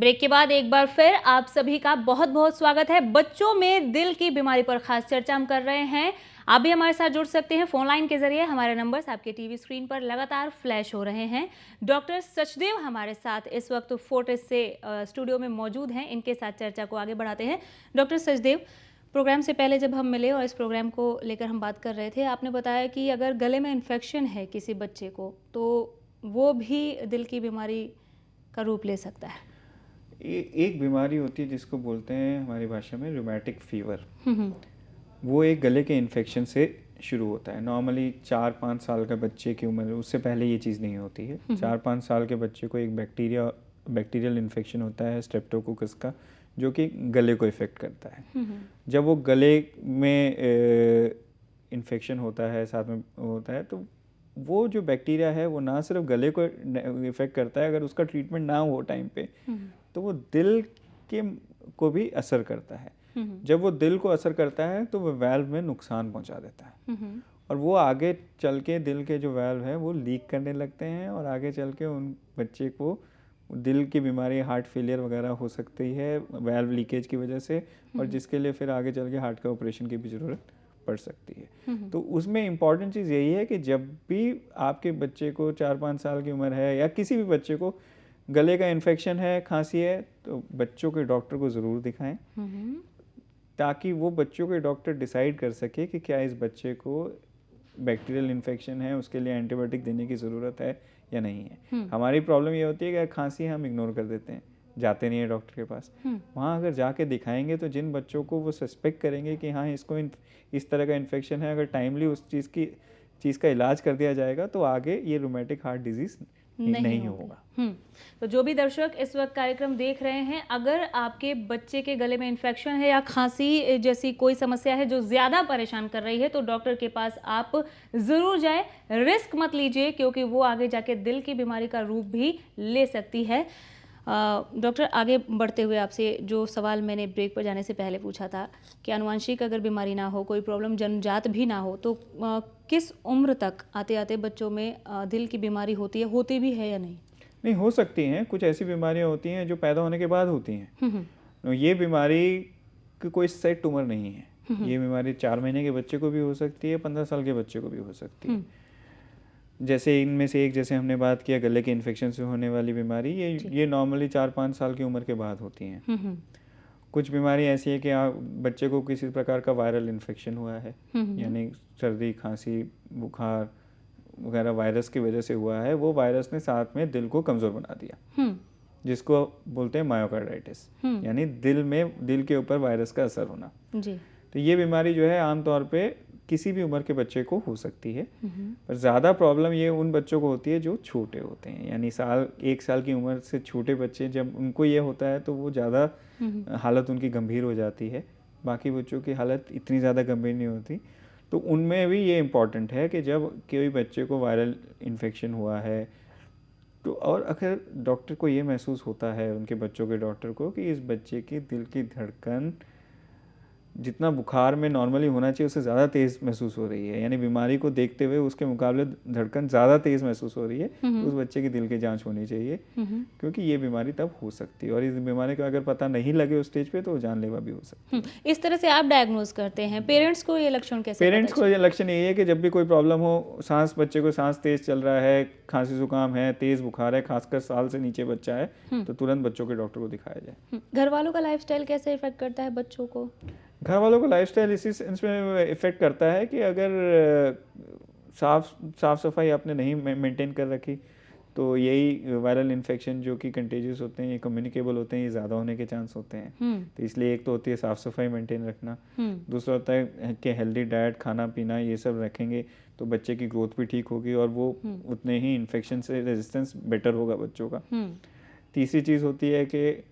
Break के बाद एक बार फिर आप सभी का बहुत बहुत स्वागत है। बच्चों में दिल की बीमारी पर खास चर्चा हम कर रहे हैं। आप भी हमारे साथ जुड़ सकते हैं फोन लाइन के जरिए। हमारे नंबर्स आपके टीवी स्क्रीन पर लगातार फ्लैश हो रहे हैं। डॉक्टर सचदेव हमारे साथ इस वक्त फोर्टिस से स्टूडियो में मौजूद हैं। इनके साथ चर्चा को आगे बढ़ाते हैं। डॉक्टर सचदेव, प्रोग्राम से पहले जब हम मिले और इस प्रोग्राम को लेकर हम बात कर रहे थे, आपने बताया कि अगर गले में इन्फेक्शन है किसी बच्चे को तो वो भी दिल की बीमारी का रूप ले सकता है। एक बीमारी होती है जिसको बोलते हैं हमारी भाषा में रूमेटिक फीवर। वो एक गले के इन्फेक्शन से शुरू होता है। नॉर्मली 4-5 साल का बच्चे की उम्र, उससे पहले ये चीज़ नहीं होती है। 4-5 साल के बच्चे को एक बैक्टीरियल इन्फेक्शन होता है स्ट्रेप्टोकोकस का, जो कि गले को इफ़ेक्ट करता है। जब वो गले में इन्फेक्शन होता है, साथ में होता है, तो वो जो बैक्टीरिया है वो ना सिर्फ गले को इफ़ेक्ट करता है, अगर उसका ट्रीटमेंट ना हो टाइम पे तो वो दिल के को भी असर करता है। जब वो दिल को असर करता है तो वो वाल्व में नुकसान पहुंचा देता है और वो आगे चल के दिल के जो वाल्व है वो लीक करने लगते हैं और आगे चल के उन बच्चे को दिल की बीमारी, हार्ट फेलियर वगैरह हो सकती है वाल्व लीकेज की वजह से, और जिसके लिए फिर आगे चल के हार्ट का ऑपरेशन की भी ज़रूरत पड़ सकती है। तो उसमें इम्पॉर्टेंट चीज़ यही है कि जब भी आपके बच्चे को 4-5 साल की उम्र है या किसी भी बच्चे को गले का इन्फेक्शन है, खांसी है, तो बच्चों के डॉक्टर को ज़रूर दिखाएं, ताकि वो बच्चों के डॉक्टर डिसाइड कर सके कि क्या इस बच्चे को बैक्टीरियल इन्फेक्शन है, उसके लिए एंटीबायोटिक देने की ज़रूरत है या नहीं है। हमारी प्रॉब्लम ये होती है कि खांसी हम इग्नोर कर देते हैं, जाते नहीं है डॉक्टर के पास। वहाँ अगर जाके दिखाएंगे तो जिन बच्चों को वो सस्पेक्ट करेंगे कि हाँ इसको इस तरह का इन्फेक्शन है, अगर टाइमली उस चीज़ का इलाज कर दिया जाएगा तो आगे ये रूमेटिक हार्ट डिजीज़ नहीं होगा। तो जो भी दर्शक इस वक्त कार्यक्रम देख रहे हैं, अगर आपके बच्चे के गले में इन्फेक्शन है या खांसी जैसी कोई समस्या है जो ज़्यादा परेशान कर रही है, तो डॉक्टर के पास आप ज़रूर जाएं। रिस्क मत लीजिए, क्योंकि वो आगे जाके दिल की बीमारी का रूप भी ले सकती है। डॉक्टर, आगे बढ़ते हुए आपसे जो सवाल मैंने ब्रेक पर जाने से पहले पूछा था कि आनुवंशिक अगर बीमारी ना हो, कोई प्रॉब्लम जन्मजात भी ना हो, तो किस उम्र तक आते आते बच्चों में दिल की बीमारी होती भी है या नहीं? नहीं, हो सकती हैं। कुछ ऐसी बीमारियां होती हैं जो पैदा होने के बाद होती हैं। ये बीमारी की कोई सेट उम्र नहीं है। ये बीमारी 4 महीने के बच्चे को भी हो सकती है, 15 साल के बच्चे को भी हो सकती है। जैसे इनमें से एक, जैसे हमने बात किया गले के इन्फेक्शन से होने वाली बीमारी, ये नॉर्मली 4-5 साल की उम्र के बाद होती हैं। कुछ बीमारी ऐसी है कि बच्चे को किसी प्रकार का वायरल इन्फेक्शन हुआ है, यानी सर्दी, खांसी, बुखार वगैरह वायरस की वजह से हुआ है, वो वायरस ने साथ में दिल को कमज़ोर बना दिया, जिसको बोलते हैं मायोकार्डाइटिस, यानी दिल के ऊपर वायरस का असर होना। तो ये बीमारी जो है आमतौर पे किसी भी उम्र के बच्चे को हो सकती है, पर ज़्यादा प्रॉब्लम ये उन बच्चों को होती है जो छोटे होते हैं, यानी 1 साल की उम्र से छोटे बच्चे, जब उनको ये होता है तो वो ज़्यादा हालत उनकी गंभीर हो जाती है। बाकी बच्चों की हालत इतनी ज़्यादा गंभीर नहीं होती। तो उनमें भी ये इम्पॉर्टेंट है कि जब कोई बच्चे को वायरल इन्फेक्शन हुआ है तो, और अगर डॉक्टर को ये महसूस होता है, उनके बच्चों के डॉक्टर को, कि इस बच्चे की दिल की धड़कन जितना बुखार में नॉर्मली होना चाहिए उससे ज़्यादा तेज़ महसूस हो रही है, यानी बीमारी को देखते हुए उसके मुकाबले धड़कन ज़्यादा तेज़ महसूस हो रही है, तो उस बच्चे की दिल की जांच होनी चाहिए, क्योंकि ये बीमारी तब हो सकती है। और इस बीमारी का अगर पता नहीं लगे उस स्टेज पे तो जानलेवा भी हो सकती है। इस तरह से आप डायग्नोज करते हैं। पेरेंट्स को ये लक्षण कैसे? पेरेंट्स को ये लक्षण यही है कि जब भी कोई प्रॉब्लम हो, बच्चे को सांस तेज़ चल रहा है, खांसी जुकाम है, तेज़ बुखार है, खासकर साल से नीचे बच्चा है, तो तुरंत बच्चों के डॉक्टर को दिखाया जाए। घर वालों का लाइफस्टाइल कैसे इफेक्ट करता है बच्चों को? घर वालों का लाइफस्टाइल इसी सेंस में इफ़ेक्ट करता है कि अगर साफ सफाई आपने नहीं मेंटेन कर रखी तो यही वायरल इन्फेक्शन जो कि कंटेजियस होते हैं, ये कम्युनिकेबल होते हैं, ये ज़्यादा होने के चांस होते हैं। तो इसलिए एक तो होती है साफ़ सफाई मेंटेन रखना, दूसरा होता है कि हेल्दी डाइट, खाना पीना, ये सब रखेंगे तो बच्चे की ग्रोथ भी ठीक होगी और वो उतने ही इन्फेक्शन से रेजिस्टेंस बेटर होगा बच्चों का। तीसरी चीज़ होती है कि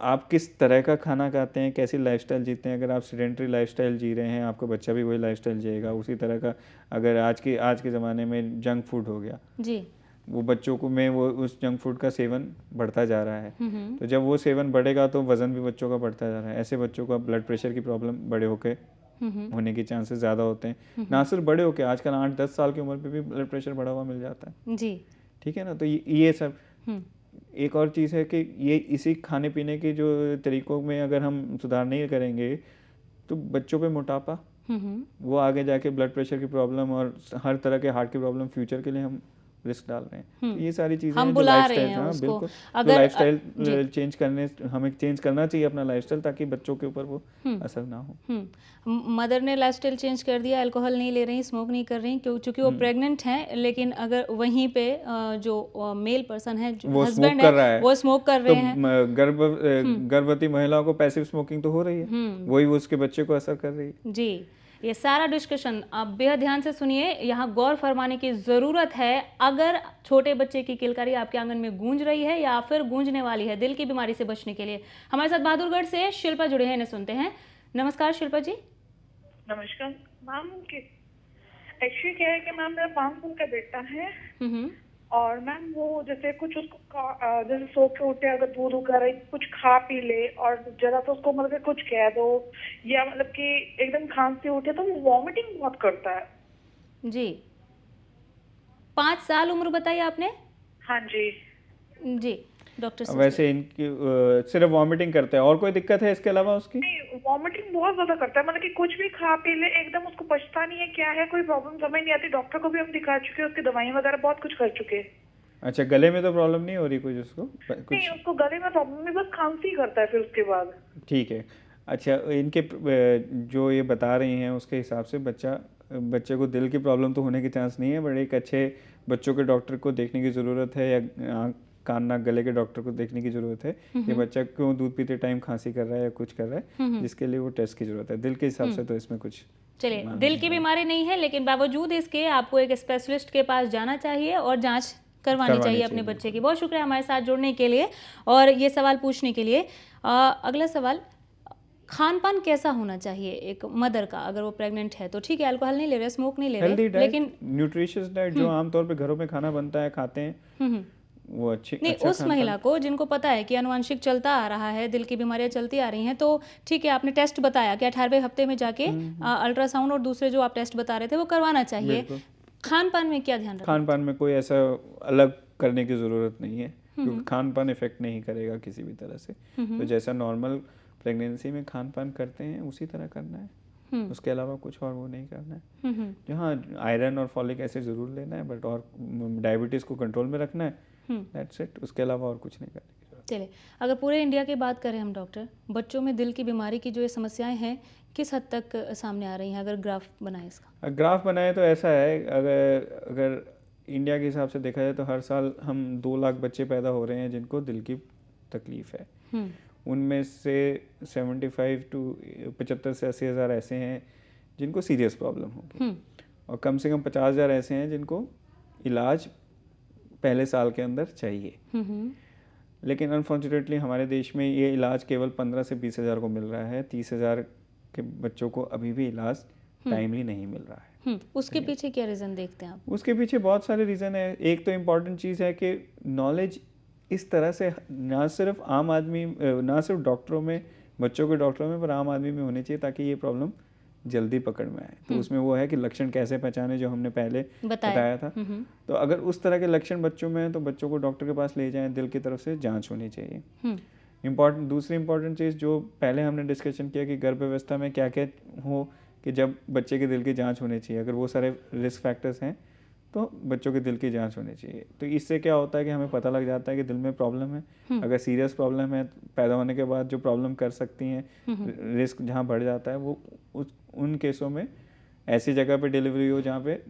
आप किस तरह का खाना खाते हैं, कैसी लाइफस्टाइल जीते हैं। अगर आप सेडेंटरी लाइफस्टाइल जी रहे हैं, आपका बच्चा भी वही लाइफस्टाइल जिएगा उसी तरह का। अगर आज के ज़माने में जंक फूड हो गया जी, वो बच्चों को में वो उस जंक फूड का सेवन बढ़ता जा रहा है, तो जब वो सेवन बढ़ेगा तो वज़न भी बच्चों का बढ़ता जा रहा है। ऐसे बच्चों का ब्लड प्रेशर की प्रॉब्लम बड़े होके होने के चांसेस ज़्यादा होते हैं। ना सिर्फ बड़े होके, आजकल 8-10 साल की उम्र पे भी ब्लड प्रेशर बढ़ा हुआ मिल जाता है जी, ठीक है ना। तो ये सब एक और चीज़ है कि ये इसी खाने पीने के जो तरीक़ों में अगर हम सुधार नहीं करेंगे तो बच्चों पे मोटापा, वो आगे जाके ब्लड प्रेशर की प्रॉब्लम और हर तरह के हार्ट की प्रॉब्लम फ्यूचर के लिए हम रिस्क डाल रहे हैं। तो ये सारी चीज़ें हम हैं जो बुला रहे लाइफस्टाइल, हैं हाँ उसको। बिल्कुल, जो अगर लाइफस्टाइल चेंज करने, हमें चेंज करना चाहिए अपना लाइफस्टाइल ताकि बच्चों के ऊपर वो असर ना हो। मदर ने लाइफस्टाइल चेंज कर दिया, अल्कोहल नहीं ले रही, स्मोक नहीं कर रही क्योंकि वो प्रेग्नेंट हैं, लेकिन अगर वहीं पे जो मेल पर्सन है, जो वो स्मोक हस्बैंड कर है, रहा है वो स्मोक कर तो रहे हैं। गर्भवती महिलाओं को पैसिव स्मोकिंग तो हो रही है, वही वो उसके बच्चे को असर कर रही है। जी, ये सारा डिस्कशन आप बेहद ध्यान से सुनिए, यहाँ गौर फरमाने की ज़रूरत है। अगर छोटे बच्चे की किलकारी आपके आंगन में गूंज रही है या फिर गूंजने वाली है दिल की बीमारी से बचने के लिए, हमारे साथ बहादुरगढ़ से शिल्पा जुड़े हैं, इन्हें सुनते हैं। नमस्कार शिल्पा जी। नमस्कार मैम। एक्चुअली क्या है कि मैम मेरा 5 साल का बेटा है और मैम वो जैसे कुछ उसको जैसे सो के उठे, अगर दूध वगैरह कुछ खा पी ले और जरा तो उसको मतलब कुछ कह दो या मतलब कि एकदम खांसी उठे तो वो वॉमिटिंग बहुत करता है। जी, 5 साल उम्र बताई आपने? हाँ जी। जी, डॉक्टर से वैसे इनकी सिर्फ वॉमिटिंग करता है, और कोई दिक्कत है इसके अलावा उसकी? नहीं, वॉमिटिंग बहुत ज्यादा करता है, मतलब कि कुछ भी खा पी ले एकदम उसको पछता नहीं है क्या है, कोई प्रॉब्लम समझ नहीं आती। डॉक्टर को भी हम दिखा चुके हैं, उसकी दवाई वगैरह बहुत कुछ कर चुके हैं। अच्छा, गले में तो प्रॉब्लम नहीं हो रही कुछ उसको? नहीं, उसको गले में प्रॉब्लम नहीं, बस खांसी करता है फिर उसके बाद। ठीक है। अच्छा, इनके जो ये बता रही हैं उसके हिसाब से बच्चे को दिल की प्रॉब्लम तो होने के चांस नहीं है, बट एक अच्छे बच्चों के डॉक्टर को देखने की ज़रूरत है, या कान नाक गले के डॉक्टर को देखने की ज़रूरत है कि बच्चा क्यों दूध पीते टाइम खांसी कर रहा है या कुछ कर रहा है, जिसके लिए वो टेस्ट की ज़रूरत है। दिल के हिसाब से तो इसमें कुछ, चलिए, दिल की बीमारी नहीं है, लेकिन बावजूद इसके आपको एक स्पेशलिस्ट के पास जाना चाहिए और जांच करवानी चाहिए अपने बच्चे की। बहुत शुक्रिया हमारे साथ जुड़ने के लिए और ये सवाल पूछने के लिए। अगला सवाल, खान पान कैसा होना चाहिए एक मदर का? अगर वो प्रेग्नेंट है तो ठीक है, अल्कोहल नहीं ले रहे, स्मोक नहीं ले रहे, लेकिन न्यूट्रिशियस डाइट जो आमतौर पे घरों में खाना बनता है, खाते हैं, वो अच्छी नहीं, अच्छा उस महिला को जिनको पता है कि अनुवांशिक चलता आ रहा है, दिल की बीमारियां चलती आ रही हैं, तो ठीक है, आपने टेस्ट बताया कि 18वें हफ्ते में जाके अल्ट्रासाउंड और दूसरे जो आप टेस्ट बता रहे थे वो करवाना चाहिए। खान पान में क्या ध्यान रखना? खान पान में कोई ऐसा अलग करने की ज़रूरत नहीं है, क्योंकि खान पान इफेक्ट नहीं करेगा किसी भी तरह से। तो जैसा नॉर्मल प्रेगनेंसी में खान पान करते हैं उसी तरह करना है, उसके अलावा कुछ और वो नहीं करना है। जहाँ आयरन और फॉलिक एसिड ज़रूर लेना है, बट और डायबिटीज़ को कंट्रोल में रखना है, दैट्स इट। उसके अलावा और कुछ नहीं करने की ज़रूरत। चलिए, अगर पूरे इंडिया की बात करें हम डॉक्टर, बच्चों में दिल की बीमारी की जो ये समस्याएं हैं किस हद तक सामने आ रही हैं? अगर ग्राफ बनाए इसका। ग्राफ बनाए तो ऐसा है, अगर इंडिया के हिसाब से देखा जाए तो हर साल हम 2 लाख बच्चे पैदा हो रहे हैं जिनको दिल की तकलीफ है। उनमें से 75 to 75 से 80 हज़ार ऐसे हैं जिनको सीरियस प्रॉब्लम होगी, और कम से कम 50 हज़ार ऐसे हैं जिनको इलाज पहले साल के अंदर चाहिए। लेकिन अनफॉर्चुनेटली हमारे देश में ये इलाज केवल 15 से 20 हज़ार को मिल रहा है। 30 हज़ार के बच्चों को अभी भी इलाज टाइमली नहीं मिल रहा है। उसके पीछे क्या रीज़न देखते हैं आप? उसके पीछे बहुत सारे रीज़न है। एक तो इम्पॉर्टेंट चीज़ है कि नॉलेज इस तरह से ना सिर्फ आम आदमी, ना सिर्फ डॉक्टरों में, बच्चों के डॉक्टरों में, पर आम आदमी में होनी चाहिए ताकि ये प्रॉब्लम जल्दी पकड़ में आए। तो उसमें वो है कि लक्षण कैसे पहचाने, जो हमने पहले बताया था। तो अगर उस तरह के लक्षण बच्चों में हैं तो बच्चों को डॉक्टर के पास ले जाएं, दिल की तरफ से जांच होनी चाहिए। दूसरी इम्पॉर्टेंट चीज़ जो पहले हमने डिस्कशन किया कि गर्भावस्था में क्या क्या हो कि जब बच्चे के दिल की जांच होनी चाहिए, अगर वो सारे रिस्क फैक्टर्स हैं तो बच्चों के दिल की जांच होनी चाहिए। तो इससे क्या होता है कि हमें पता लग जाता है कि दिल में प्रॉब्लम है। अगर सीरियस प्रॉब्लम है, पैदा होने के बाद जो प्रॉब्लम कर सकती हैं, रिस्क जहाँ बढ़ जाता है, वो उन केसों में ऐसी जगह पे डिलीवरी हो जहाँ पे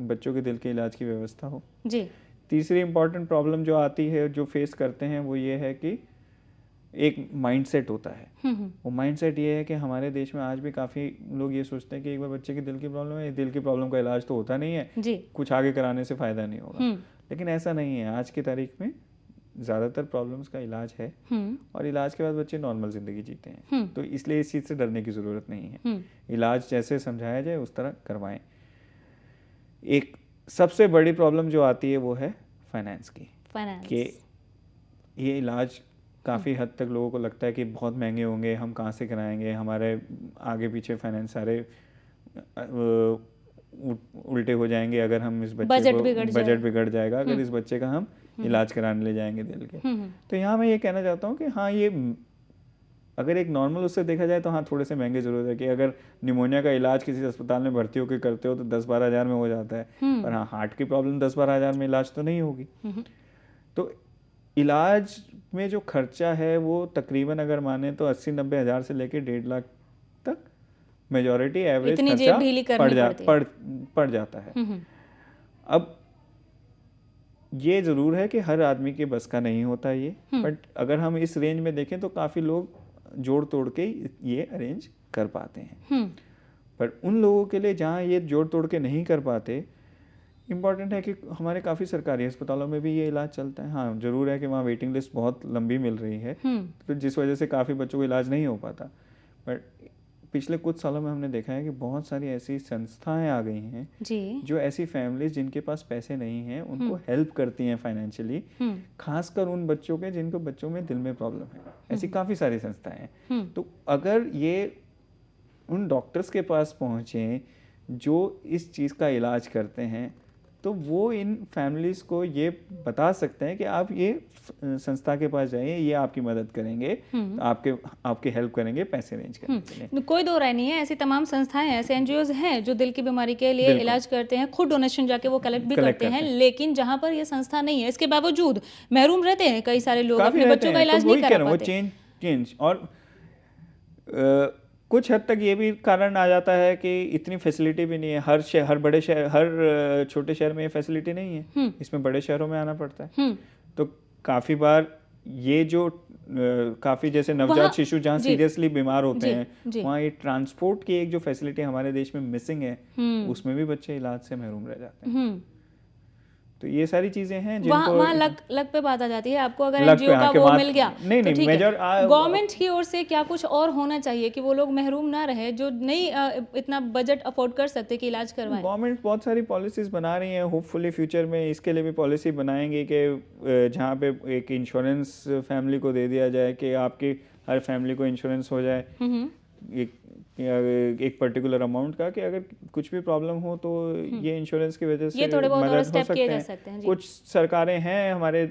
बच्चों के दिल के इलाज की व्यवस्था हो जी। तीसरी इंपॉर्टेंट प्रॉब्लम जो आती है, जो फेस करते हैं, वो ये है कि एक माइंडसेट होता है। वो माइंडसेट ये है कि हमारे देश में आज भी काफ़ी लोग ये सोचते हैं कि एक बार बच्चे की दिल की प्रॉब्लम है, दिल की प्रॉब्लम का इलाज तो होता नहीं है जी। कुछ आगे कराने से फ़ायदा नहीं होगा। लेकिन ऐसा नहीं है। आज की तारीख में ज़्यादातर प्रॉब्लम्स का इलाज है और इलाज के बाद बच्चे नॉर्मल ज़िंदगी जीते हैं। तो इसलिए इस चीज़ से डरने की ज़रूरत नहीं है। इलाज जैसे समझाया जाए उस तरह करवाएं। एक सबसे बड़ी प्रॉब्लम जो आती है वो है फाइनेंस की, कि ये इलाज काफ़ी हद तक लोगों को लगता है कि बहुत महंगे होंगे, हम कहाँ से कराएंगे, हमारे आगे पीछे फाइनेंस सारे उल्टे हो जाएंगे अगर हम इस बच्चे बजट को बिगड़ बिगड़ जाएगा अगर इस बच्चे का हम इलाज कराने ले जाएंगे दिल के। तो यहाँ मैं ये कहना चाहता हूँ कि हाँ, ये अगर एक नॉर्मल उससे देखा जाए तो हाँ थोड़े से महंगे जरूर है, कि अगर निमोनिया का इलाज किसी अस्पताल में भर्ती होकर करते हो तो 10-12 हज़ार में हो जाता है, पर हाँ हार्ट की प्रॉब्लम 10-12 हज़ार में इलाज तो नहीं होगी। तो इलाज में जो खर्चा है वो तकरीबन अगर माने तो 80-90 हज़ार से लेकर 1.5 लाख तक मेजॉरिटी एवरेज इतनी जेब ढीली करनी पड़ती है। पड़ जाता है। अब ये ज़रूर है कि हर आदमी के बस का नहीं होता ये, बट अगर हम इस रेंज में देखें तो काफ़ी लोग जोड़ तोड़ के ये अरेंज कर पाते हैं। पर उन लोगों के लिए जहाँ ये जोड़ तोड़ के नहीं कर पाते, इम्पॉर्टेंट है कि हमारे काफ़ी सरकारी अस्पतालों में भी ये इलाज चलता है। हाँ ज़रूर है कि वहाँ वेटिंग लिस्ट बहुत लंबी मिल रही है, तो जिस वजह से काफ़ी बच्चों को इलाज नहीं हो पाता। बट पिछले कुछ सालों में हमने देखा है कि बहुत सारी ऐसी संस्थाएं आ गई हैं जी, जो ऐसी फैमिलीज जिनके पास पैसे नहीं हैं उनको हेल्प करती हैं फाइनेंशियली, खासकर उन बच्चों के जिनको बच्चों में दिल में प्रॉब्लम है। ऐसी काफ़ी सारी संस्थाएं हैं। तो अगर ये उन डॉक्टर्स के पास पहुँचें जो इस चीज़ का इलाज करते हैं, तो वो इन फैमिलीज़ को ये बता सकते हैं कि आप ये संस्था के पास जाइए, ये आपकी मदद करेंगे, आपके हेल्प करेंगे पैसे अरेंज करने के लिए। कोई दो राय नहीं है, ऐसी तमाम संस्थाएं, ऐसे एनजीओज हैं जो दिल की बीमारी के लिए इलाज करते हैं, खुद डोनेशन जाके वो कलेक्ट भी करते हैं। लेकिन जहां पर ये संस्था नहीं है, इसके बावजूद महरूम रहते हैं कई सारे लोग, अपने बच्चों का इलाज नहीं करा पाते। चेंज और कुछ हद तक ये भी कारण आ जाता है कि इतनी फैसिलिटी भी नहीं है। हर बड़े शहर, हर छोटे शहर में ये फैसिलिटी नहीं है, इसमें बड़े शहरों में आना पड़ता है। तो काफ़ी बार ये जो काफ़ी जैसे नवजात शिशु जहाँ सीरियसली बीमार होते हैं, वहाँ ये ट्रांसपोर्ट की एक जो फैसिलिटी हमारे देश में मिसिंग है, उसमें भी बच्चे इलाज से महरूम रह जाते हैं। तो ये सारी चीजें हैं जिनको वहाँ लक पे बात आ जाती है। आपको अगर एनजीओ का वो मिल गया तो ठीक है। गवर्नमेंट की ओर से क्या कुछ और होना चाहिए कि वो लोग महरूम ना रहे जो नहीं इतना बजट अफोर्ड कर सकते कि इलाज करवाएं? गवर्नमेंट बहुत सारी पॉलिसीज बना रही है, होपफुली फ्यूचर में इसके लिए भी पॉलिसी बनाएंगे कि जहाँ पे एक इंश्योरेंस फैमिली को दे दिया जाए कि आपकी हर फैमिली को इंश्योरेंस हो जाए एक पर्टिकुलर अमाउंट का, कि अगर कुछ भी प्रॉब्लम हो तो ये इंश्योरेंस की वजह से थोड़े बहुत मदद हो सकते हैं। कुछ सरकारें हैं हमारे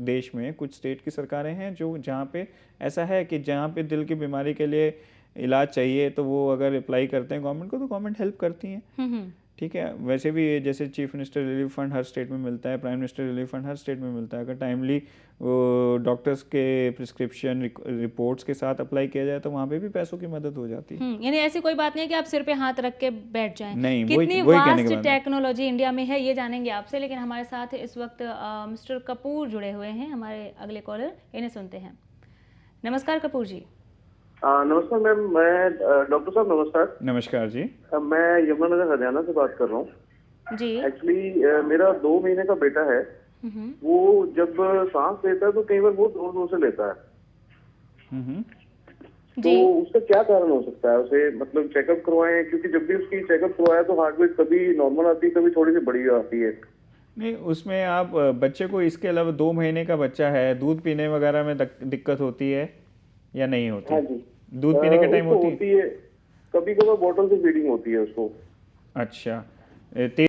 देश में, कुछ स्टेट की सरकारें हैं जो जहाँ पे ऐसा है कि जहाँ पे दिल की बीमारी के लिए इलाज चाहिए तो वो अगर अप्लाई करते हैं गवर्नमेंट को तो गवर्नमेंट हेल्प करती है। ठीक है, वैसे भी जैसे चीफ मिनिस्टर रिलीफ फंड हर स्टेट में मिलता है, प्राइम मिनिस्टर रिलीफ फंड हर स्टेट में मिलता है। अगर टाइमली डॉक्टर्स के प्रिस्क्रिप्शन रिपोर्ट्स के साथ अप्लाई किया जाए तो वहाँ पे भी पैसों की मदद हो जाती है। यानी ऐसी कोई बात नहीं है कि आप सिर पे हाथ रख के बैठ जाएं। नहीं, कितनी वास्ट टेक्नोलॉजी इंडिया में है ये जानेंगे आपसे, लेकिन हमारे साथ इस वक्त मिस्टर कपूर जुड़े हुए हैं, हमारे अगले कॉलर, इन्हें सुनते हैं। नमस्कार कपूर जी। नमस्कार मैम, मैं डॉक्टर साहब नमस्कार। नमस्कार जी। मैं यमुनानगर हरियाणा से बात कर रहा हूँ जी। एक्चुअली मेरा 2 महीने का बेटा है, वो जब सांस लेता है तो कई बार बहुत जोर जोर से लेता है। तो उसका क्या कारण हो सकता है? उसे मतलब चेकअप करवाएं, क्योंकि जब भी उसकी चेकअप करवाया तो हार्ट बीट कभी नॉर्मल आती है, कभी थोड़ी सी बड़ी आती है। नहीं, उसमें आप बच्चे को, इसके अलावा 2 महीने का बच्चा है, दूध पीने वगैरह में दिक्कत होती है या नहीं होती? हाँ जी, दूध पीने के टाइम होती है, कभी कभी बॉटल से फीडिंग होती है उसको। अच्छा,